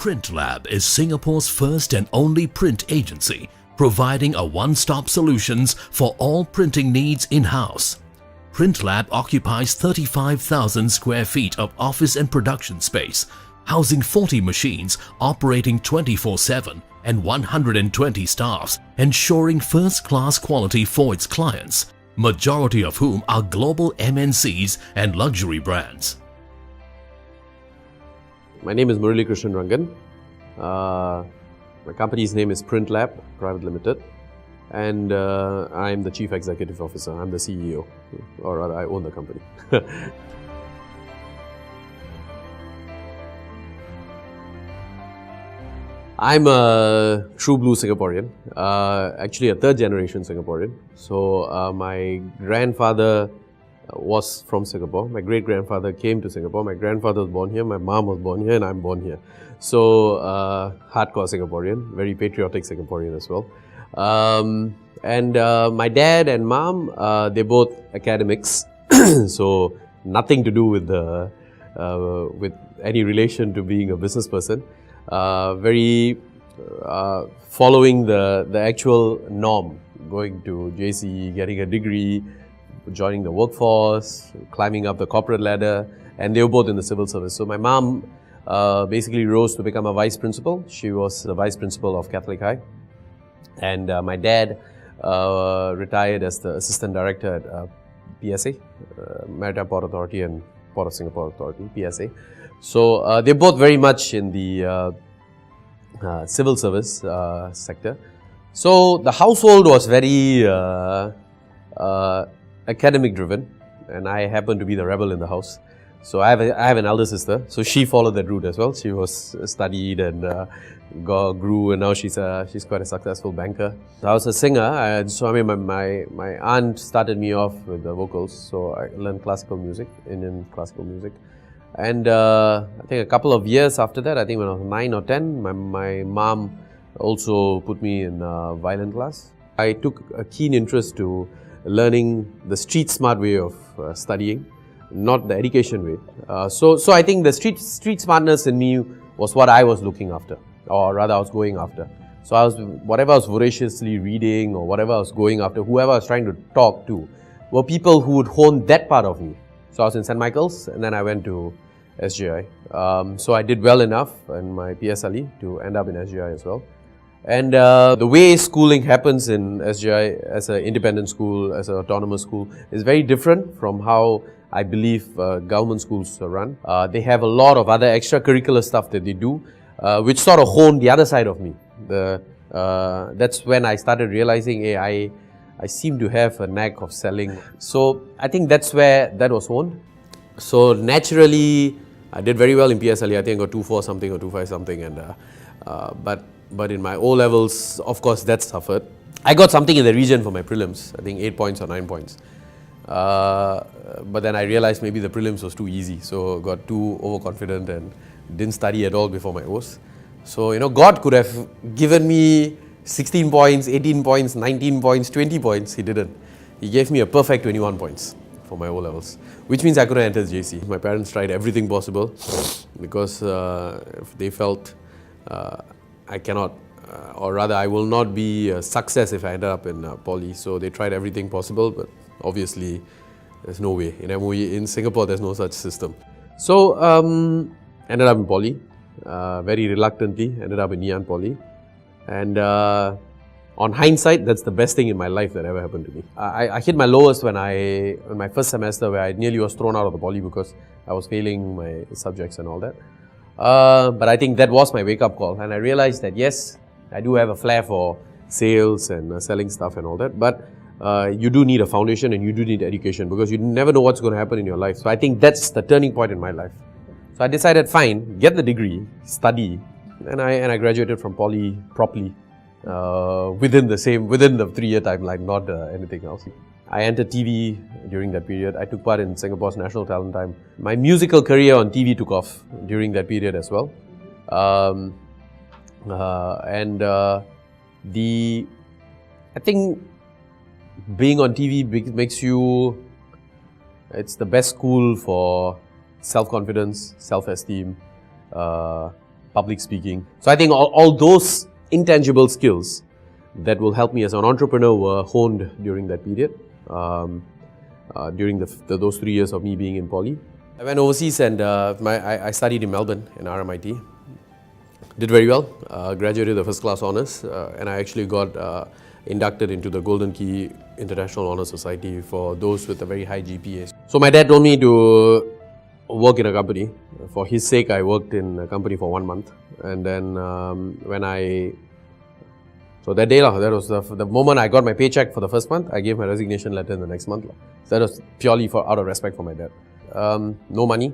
Printlab is Singapore's first and only print agency, providing a one-stop solutions for all printing needs in-house. Printlab occupies 35,000 square feet of office and production space, housing 40 machines operating 24/7 and 120 staffs, ensuring first-class quality for its clients, majority of whom are global MNCs and luxury brands. My name is Murali Krishnan Rangan. My company's name is Printlab Private Limited, and I'm the Chief Executive Officer. I'm the CEO, or rather I own the company. I'm a true blue Singaporean, actually a third generation Singaporean. So my grandfather was from Singapore. My great-grandfather came to Singapore. My grandfather was born here, my mom was born here, and I'm born here. So hardcore Singaporean, very patriotic Singaporean as well. My dad and mom, they're both academics, so nothing to do with with any relation to being a business person. Very following the actual norm, going to JC, getting a degree, joining the workforce, climbing up the corporate ladder, and they were both in the civil service. So my mom basically rose to become a vice principal. She was the vice principal of Catholic High, and my dad retired as the assistant director at PSA, Maritime Port Authority and Port of Singapore Authority, PSA. So they're both very much in the civil service sector. So the household was very academic driven, and I happened to be the rebel in the house. So I have an elder sister, so she followed that route as well. She was studied and grew, and now she's quite a successful banker. So I was a singer, so I mean my aunt started me off with the vocals, so I learned classical music, Indian classical music. And I think a couple of years after that, I think when I was 9 or 10, my mom also put me in violin class. I took a keen interest to learning the street smart way of studying, not the education way. So I think the street smartness in me was what I was looking after, or rather I was going after. So whatever I was voraciously reading, or whatever I was going after, whoever I was trying to talk to, were people who would hone that part of me. So I was in St. Michael's, and then I went to SGI. So I did well enough in my PSLE to end up in SGI as well. And the way schooling happens in SGI as an independent school, as an autonomous school, is very different from how I believe government schools run. They have a lot of other extracurricular stuff that they do, which sort of honed the other side of me. That's when I started realizing, hey, I seem to have a knack of selling. So I think that's where that was honed. So naturally, I did very well in PSLE. I think I got 2.4 something or 2.5 something, and but in my O-levels, of course, that suffered. I got something in the region for my prelims, I think 8 points or 9 points. But then I realized maybe the prelims was too easy, so got too overconfident and didn't study at all before my O's. So, you know, God could have given me 16 points, 18 points, 19 points, 20 points. He didn't. He gave me a perfect 21 points for my O-levels, which means I couldn't enter JC. My parents tried everything possible because if they felt I cannot, or rather I will not be a success if I end up in poly. So they tried everything possible, but obviously there's no way. In MOE, in Singapore, there's no such system. So ended up in poly, very reluctantly, ended up in Ngee Poly. And on hindsight, that's the best thing in my life that ever happened to me. I hit my lowest in my first semester, where I nearly was thrown out of the poly because I was failing my subjects and all that. But I think that was my wake-up call, and I realized that yes, I do have a flair for sales and selling stuff and all that, but you do need a foundation and you do need education, because you never know what's going to happen in your life. So I think that's the turning point in my life. So I decided, fine, get the degree, study, and I graduated from poly properly within the 3-year timeline, not anything else. I entered TV during that period. I took part in Singapore's National Talent Time. My musical career on TV took off during that period as well. I think being on TV makes you, it's the best school for self-confidence, self-esteem, public speaking. So I think all those intangible skills that will help me as an entrepreneur were honed during that period, during those 3 years of me being in poly. I went overseas and I studied in Melbourne in RMIT. Did very well, graduated the first class honours, and I actually got inducted into the Golden Key International Honour Society for those with a very high GPA. So my dad told me to work in a company. For his sake, I worked in a company for 1 month, and then so that day, that was the moment I got my paycheck for the first month. I gave my resignation letter in the next month. So that was purely out of respect for my dad. No money,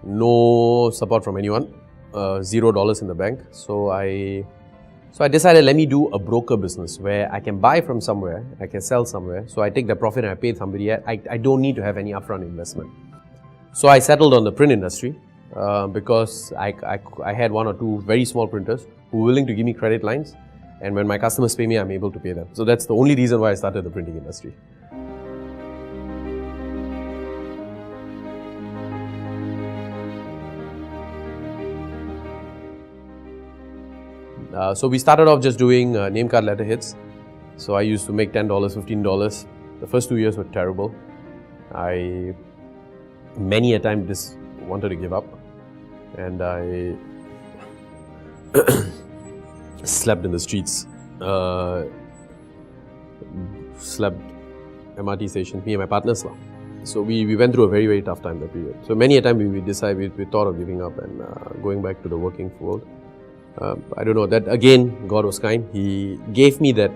no support from anyone, $0 in the bank. So I decided, let me do a broker business where I can buy from somewhere, I can sell somewhere. So I take the profit and I pay somebody. I don't need to have any upfront investment. So I settled on the print industry because I had 1 or 2 very small printers who were willing to give me credit lines. And when my customers pay me, I'm able to pay them. So that's the only reason why I started the printing industry. So we started off just doing name card letterheads. So I used to make $10, $15. The first 2 years were terrible. I many a time just wanted to give up, and I slept in the streets, slept MRT stations, me and my partners. So we went through a very, very tough time that period. So many a time we thought of giving up and going back to the working world. I don't know, that again, God was kind. He gave me that,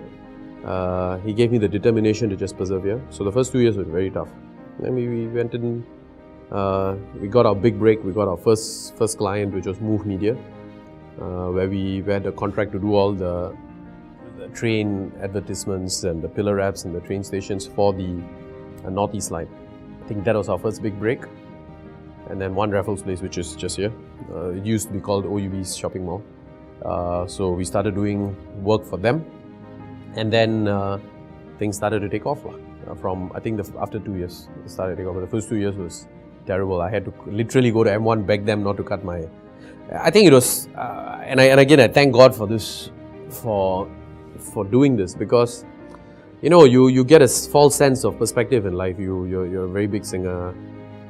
He gave me the determination to just persevere. So the first 2 years were very tough. And we went in, we got our big break. We got our first client, which was Move Media, where we had a contract to do all the train advertisements and the pillar wraps in the train stations for the Northeast line. I think that was our first big break. And then One Raffles Place, which is just here. It used to be called OUB's shopping mall. So we started doing work for them, and then things started to take off. From, I think, after 2 years, it started to take off. But the first 2 years was terrible. I had to literally go to M1, beg them not to cut my... I think it was... and again, I thank God for this, for doing this, because, you know, you get a false sense of perspective in life. You're a very big singer.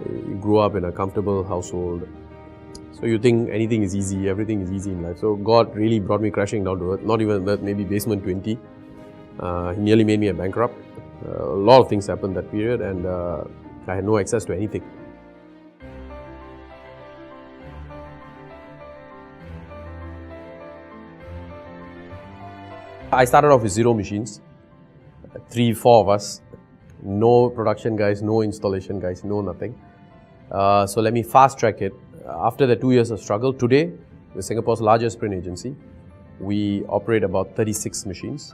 You grew up in a comfortable household. So you think anything is easy, everything is easy in life. So God really brought me crashing down to earth, not even that, maybe basement 20. He nearly made me a bankrupt. A lot of things happened that period, and I had no access to anything. I started off with 0 machines, 3, 4 of us, no production guys, no installation guys, no nothing. So let me fast track it. After the 2 years of struggle, today, we're Singapore's largest print agency. We operate about 36 machines,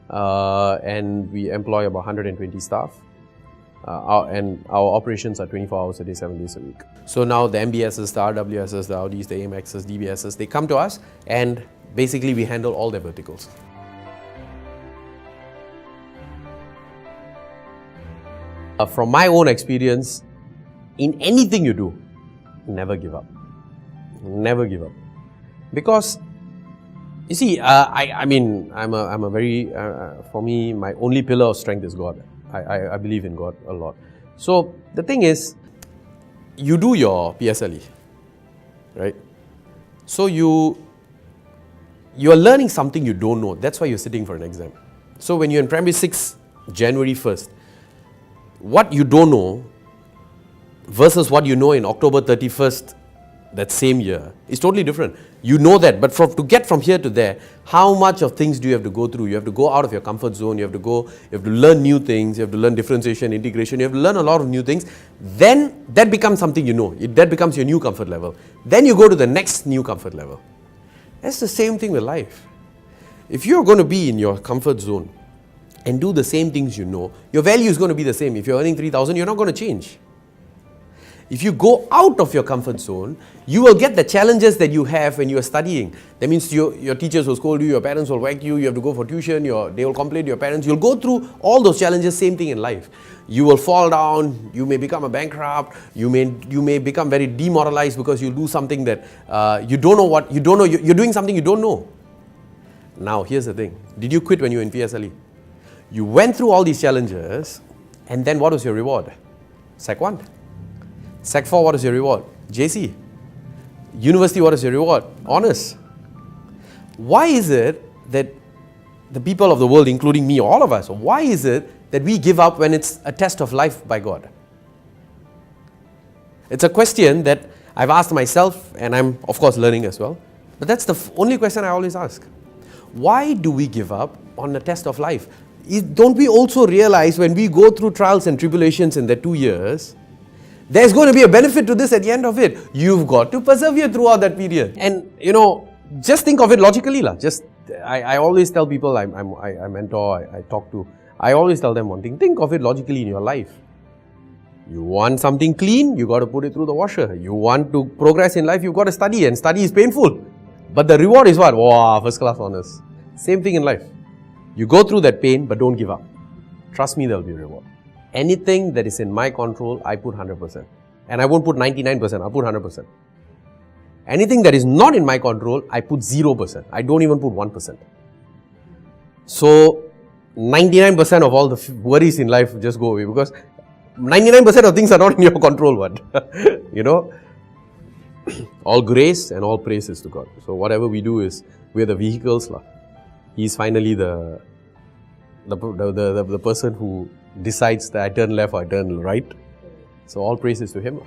and we employ about 120 staff. And our operations are 24 hours a day, 7 days a week. So now the MBSs, the RWSs, the Audis, the AMXs, DBSs, they come to us, and basically we handle all their verticals. From my own experience, in anything you do, never give up. Never give up. Because, you see, I mean, I'm a very, for me, my only pillar of strength is God. I believe in God a lot. So, the thing is, you do your PSLE, right? So, you're learning something you don't know. That's why you're sitting for an exam. So, when you're in primary 6, January 1st, what you don't know versus what you know in October 31st that same year is totally different. You know that, but to get from here to there, how much of things do you have to go through? You have to go out of your comfort zone, you have to learn new things, you have to learn differentiation, integration, you have to learn a lot of new things. Then that becomes something you know, that becomes your new comfort level. Then you go to the next new comfort level. That's the same thing with life. If you're going to be in your comfort zone and do the same things you know, your value is going to be the same. If you're earning 3,000, you're not going to change. If you go out of your comfort zone, you will get the challenges that you have when you are studying. That means your teachers will scold you, your parents will whack you, you have to go for tuition, they will complain to your parents. You'll go through all those challenges, same thing in life. You will fall down, you may become a bankrupt, you may become very demoralized because you do something that you don't know what, you're doing something you don't know. Now, here's the thing. Did you quit when you were in PSLE? You went through all these challenges, and then what was your reward? Sec 1. Sec 4, what is your reward? JC. University, what is your reward? Honours. Why is it that the people of the world, including me, all of us, why is it that we give up when it's a test of life by God? It's a question that I've asked myself, and I'm of course learning as well. But that's the only question I always ask. Why do we give up on the test of life? Don't we also realize when we go through trials and tribulations in the 2 years, there's going to be a benefit to this at the end of it. You've got to persevere throughout that period. And just think of it logically. I always tell people I mentor, I talk to, I always tell them one thing. Think of it logically in your life. You want something clean, you got to put it through the washer. You want to progress in life, you've got to study, and study is painful. But the reward is what? Wow, first class honours. Same thing in life. You go through that pain, but don't give up. Trust me, there will be a reward. Anything that is in my control, I put 100%. And I won't put 99%, I'll put 100%. Anything that is not in my control, I put 0%. I don't even put 1%. So, 99% of all the worries in life just go away, because 99% of things are not in your control. All grace and all praise is to God. So whatever we do is, we're the vehicles. He's finally the person who decides that I turn left or I turn right. So all praise is to Him.